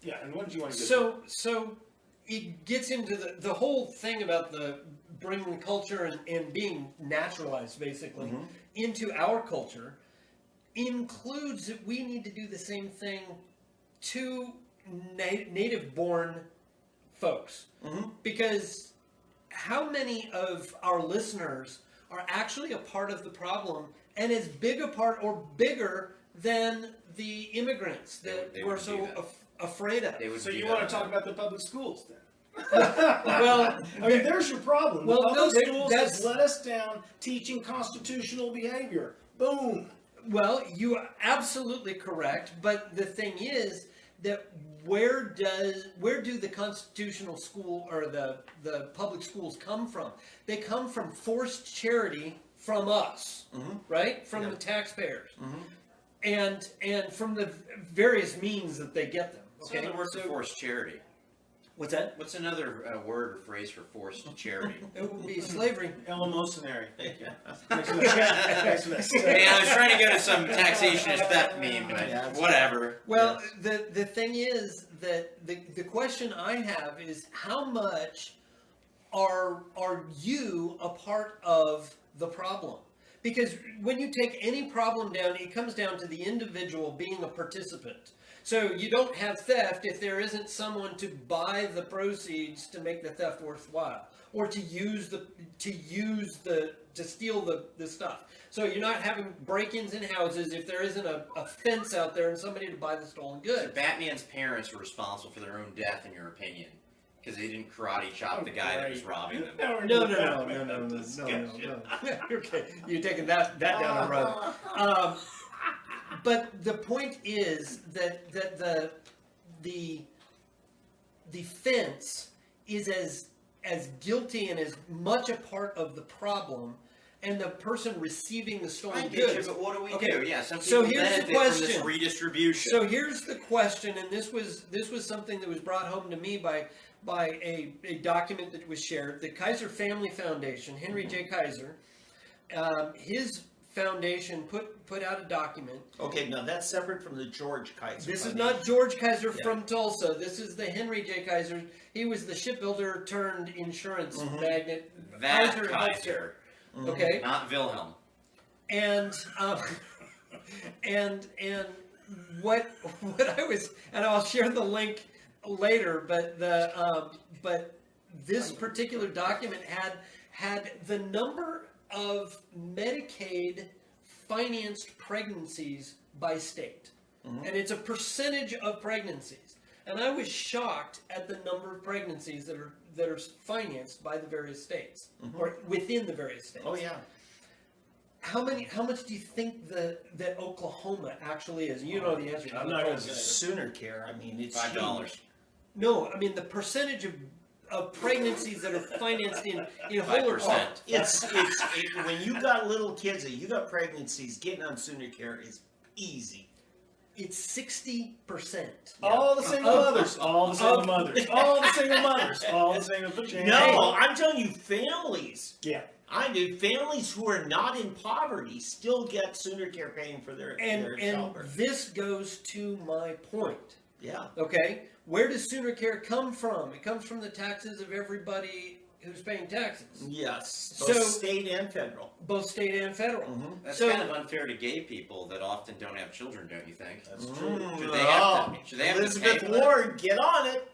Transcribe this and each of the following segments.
Yeah, and what did you want to get So it gets into the whole thing about the bringing culture and being naturalized, basically, into our culture, includes that we need to do the same thing to native-born folks. Because how many of our listeners are actually a part of the problem and as big a part or bigger than the immigrants that we're so afraid of? So you want to talk about the public schools then? Well, I mean, there's your problem. Well, the public no, schools has let us down teaching constitutional behavior. Boom. Well, you are absolutely correct, but the thing is that where do the constitutional school or the public schools come from? They come from forced charity from us, right? From the taxpayers, and from the various means that they get them. Okay, another word for forced charity. What's that? What's another word or phrase for forced charity? It would be slavery. Eleemosynary. Thank you. Hey, I was trying to go to some taxation is theft meme, but whatever. Well, the thing is that the question I have is how much are you a part of the problem? Because when you take any problem down, it comes down to the individual being a participant. So you don't have theft if there isn't someone to buy the proceeds to make the theft worthwhile, or to steal the stuff. So you're not having break-ins in houses if there isn't a fence out there and somebody to buy the stolen goods. So Batman's parents were responsible for their own death, in your opinion, because they didn't karate chop the guy that was robbing them. No. Okay, you're taking that down the road. But the point is that the fence is as guilty and as much a part of the problem, and the person receiving the stolen goods. But what do we do? Yeah, some so people here's the benefit question. from this redistribution. So here's the question, and this was something that was brought home to me by a document that was shared. The Kaiser Family Foundation, Henry J. Kaiser, his foundation put out a document. Okay, now that's separate from the George Kaiser. This is not George Kaiser from Tulsa. This is the Henry J. Kaiser. He was the shipbuilder turned insurance magnate. That Kaiser. Okay. Not Wilhelm. And what I was, and I'll share the link later, but this particular document had the number of Medicaid financed pregnancies by state. And it's a percentage of pregnancies. And I was shocked at the number of pregnancies that are financed by the various states, or within the various states. Oh yeah. How much do you think that Oklahoma actually is? You know the answer. I'm not going to say Sooner care. I mean, it's $5. No, I mean the percentage of pregnancies that are financed in whole or part. It's when you got little kids and you got pregnancies, getting on Sooner Care is easy. It's 60%. All the single mothers. All the single mothers. All the single mothers. All the single mothers. No, I'm telling you, families. Yeah. I do. Families who are not in poverty still get Sooner Care paying for their And childbirth. this goes to my point. Yeah. Okay? Where does Sooner Care come from? It comes from the taxes of everybody who's paying taxes. Yes. So- Both state and federal. Both state and federal. That's So- kind of unfair to gay people that often don't have children, don't you think? That's true. Should they have to Elizabeth pay for that? Warren, get on it.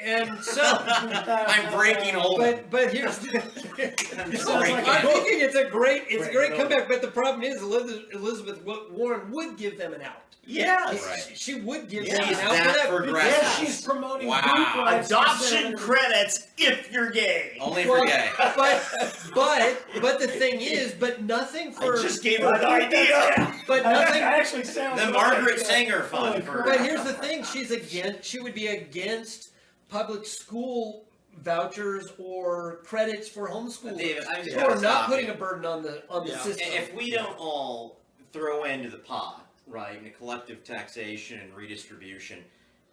And so, I'm breaking Oldham. but here's the I'm thinking it's a great comeback. But the problem is Elizabeth Warren would give them an out. Yes. Right. She would give Yeah. them an She's out that for that. progressive. Yeah, she's promoting Wow. group rights. Adoption credits if you're gay. Only for gay. But the thing is, but nothing for. I just gave her an idea. But nothing. That actually sounds The like Margaret it. Sanger Fund. For, But here's the thing: she would be against public school vouchers or credits for homeschooling, David, I was or gonna not stop putting you. a burden on the system. If we don't all throw into the pot, right, in a collective taxation and redistribution,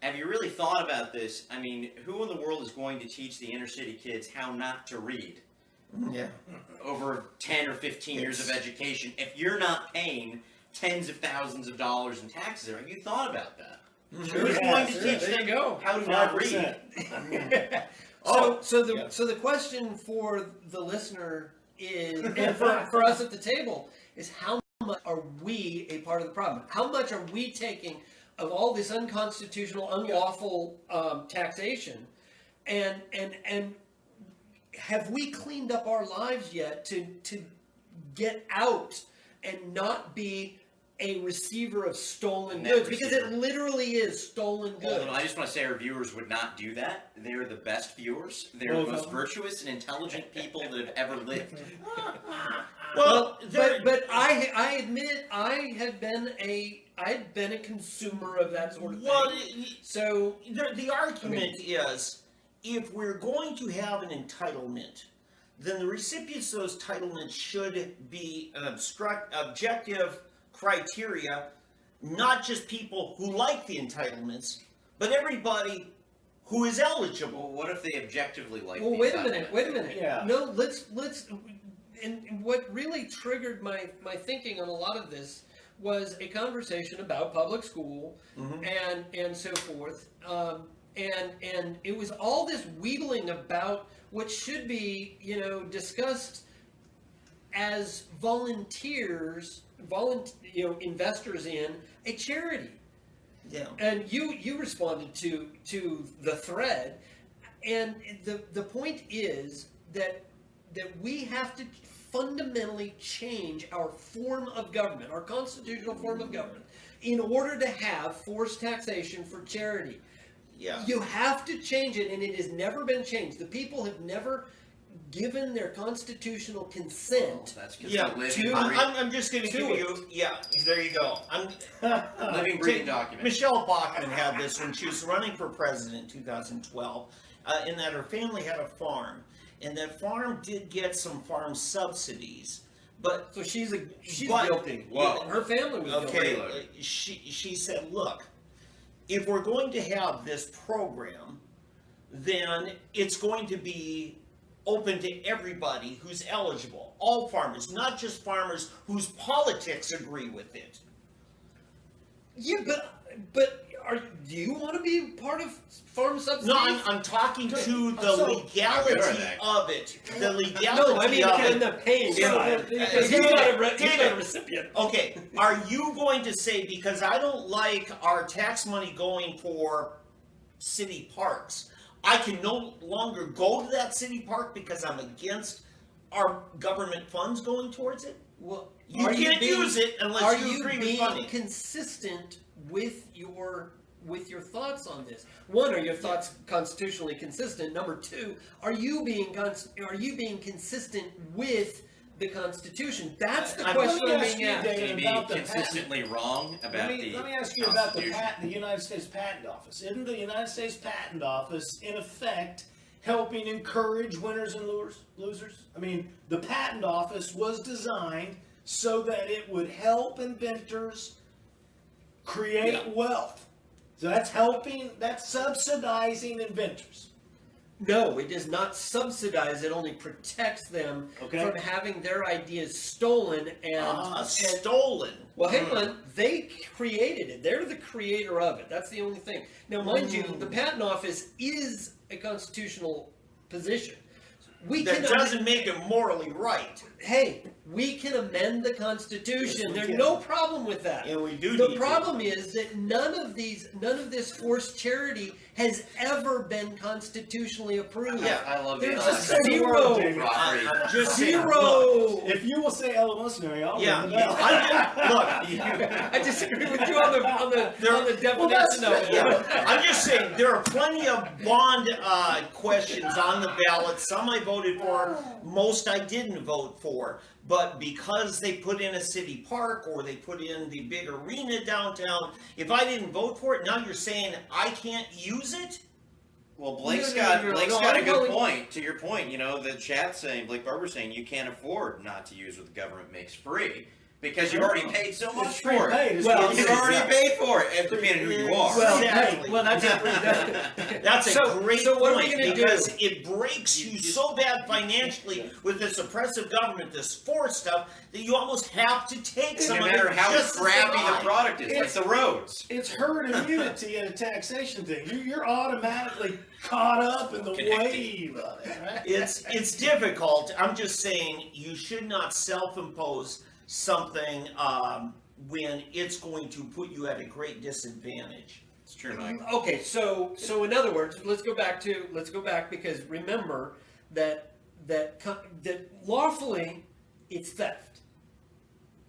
have you really thought about this? I mean, who in the world is going to teach the inner city kids how not to read Yeah. over 10 or 15 years of education if you're not paying tens of thousands of dollars in taxes? Have you thought about that? Who's going to teach there them you go. how to not read? 5%. So the question for the listener is, and for us at the table, is how much are we a part of the problem? How much are we taking of all this unconstitutional, unlawful taxation, and have we cleaned up our lives yet to get out and not be a receiver of stolen Net goods? Because receiver. it literally is stolen goods. Oldham, I just want to say our viewers would not do that. They're the best viewers. They're the most virtuous and intelligent people that have ever lived. Well, but I admit I had been a consumer of that sort of thing. well, So the argument is, if we're going to have an entitlement, then the recipients of those entitlements should be an objective criteria, not just people who like the entitlements, but everybody who is eligible. Well, what if they objectively like well, the wait a entitlement? minute. Yeah. No, let's. And what really triggered my thinking on a lot of this was a conversation about public school and so forth. And it was all this wheedling about what should be, discussed as volunteers, investors in a charity. Yeah. And you responded to the thread, and the point is that we have to fundamentally change our form of government, our constitutional form of government, in order to have forced taxation for charity. Yeah. You have to change it, and it has never been changed. The people have never given their constitutional consent. That's because Yeah. I'm just going to give you. Yeah. There you go. living, breathing document. Michelle Bachmann had this when she was running for president in 2012, in that her family had a farm, and that farm did get some farm subsidies, but So she's But- guilty. Whoa. Her family was okay, guilty. she said, look, if we're going to have this program, then it's going to be open to everybody who's eligible, all farmers, not just farmers whose politics agree with it. Yeah, but do you want to be part of farm subsidies? No, I'm talking to the So- legality of it. The legality No, I mean of in it. the paying Yeah. side. Because David, he's got a recipient. Okay, are you going to say, because I don't like our tax money going for city parks, I can no longer go to that city park because I'm against our government funds going towards it? Well, You are can't being- use it unless are you agree with being funding. consistent with your thoughts on this? One, are your thoughts constitutionally consistent? Number two, are you being consistent with the Constitution? That's the I'm- question Let me I'm ask being you, asked. David, Can you be about the consistently wrong about Let me ask you about the Constitution? the United States Patent Office. Isn't the United States Patent Office, in effect, helping encourage winners and losers? I mean, the Patent Office was designed so that it would help inventors create wealth. So that's subsidizing inventors. No, it does not subsidize. It only protects them Okay. from having their ideas stolen and Stolen. well, hang on. They created it. They're the creator of it. That's the only thing. Now, mind you, the Patent Office is a constitutional position. We That can doesn't make it morally right. Hey, we can amend the Constitution. Yes, we There's can. no problem with that. And we do The need to. problem is that none of this forced charity has ever been constitutionally approved. Yeah, I love the There's idea. a zero. I'm just saying, look, Zero. If you will say evolutionary, I'll yeah, ring the bell. I disagree with you on the definition that's- of it. yeah, I'm just saying there are plenty of bond questions on the ballot. Some I voted for, most I didn't vote for. But because they put in a city park or they put in the big arena downtown, if I didn't vote for it, now you're saying I can't use it? Well, Blake's No, got a I'm good going- point. To your point, the chat's saying, Blake Barber's saying, you can't afford not to use what the government makes free. Because you've already paid so much It's for it. prepaid, is Well, what You've it is. already paid for it after being who you are. Well, Exactly. well, that's That's a So- great so what are we point gonna do? because it breaks you so bad financially with this oppressive government, this forced stuff, that you almost have to take some no of matter it how just to crappy the survive. product is, like It's- the roads. It's herd immunity and a taxation thing. You're automatically caught up in the Connected. wave of it, right? It's difficult. I'm just saying you should not self-impose something when it's going to put you at a great disadvantage. It's true, Mike. Okay, so in other words, let's go back because remember that lawfully it's theft.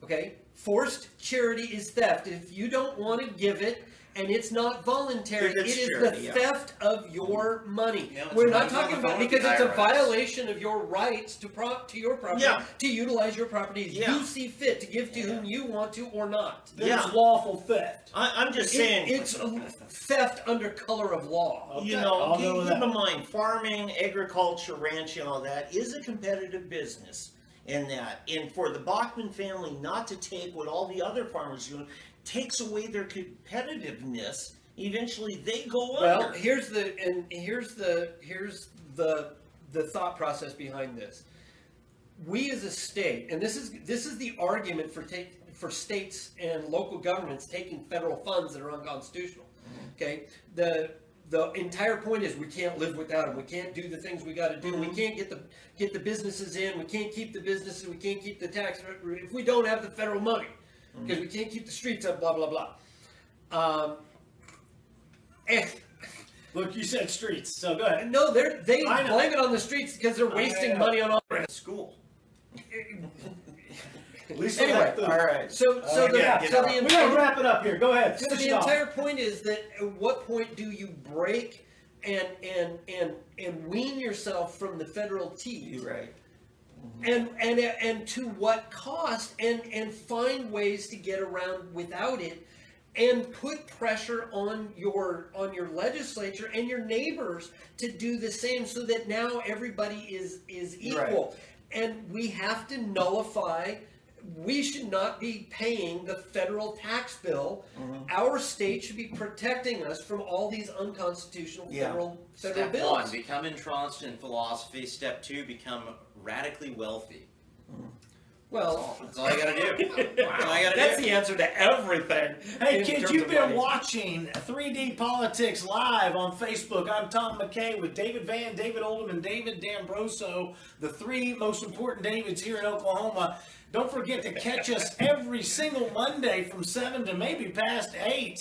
Okay, forced charity is theft. If you don't want to give it and it's not voluntary, If it it's is charity, the yeah. theft of your money. Yeah, that's We're what not I was on talking the about phone with because the it's a IRS. violation of your rights to your property, Yeah. to utilize your property as Yeah. you see fit to give to whom you want to or not. There's Yeah. lawful theft. I'm just saying. It's theft under color of law. Okay, You know, I'll go with keep that. in mind, farming, agriculture, ranching, all that is a competitive business. And for the Bachman family not to take what all the other farmers do, takes away their competitiveness. Eventually, they go Well, under. here's the thought process behind this. We as a state, and this is the argument for states and local governments taking federal funds that are unconstitutional. Okay, the entire point is we can't live without them. We can't do the things we got to do. We can't get the businesses in. We can't keep the businesses. We can't keep the tax if we don't have the federal money because we can't keep the streets up. Blah blah blah. Look, you said streets, so go ahead. No, they I know. blame it on the streets because they're wasting know. money on all. School. At least Anyway, the, All right. So the we entire gotta wrap it up here. Go ahead. So Finish the it off. entire point is that at what point do you break and wean yourself from the federal teeth? You're right. And to what cost? And find ways to get around without it, and put pressure on your legislature and your neighbors to do the same, so that now everybody is equal. And we have to nullify. We should not be paying the federal tax bill. Our state should be protecting us from all these unconstitutional federal Step bills. 1, become entrenched in philosophy. Step 2, become radically wealthy. Well, That's all you gotta do. That's all you gotta that's do. the answer to everything. Hey in kids, terms you've of been money. watching 3D Politics Live on Facebook. I'm Tom McKay with David Van, David Oldham, and David D'Ambroso, the three most important Davids here in Oklahoma. Don't forget to catch us every single Monday from 7 to maybe past 8.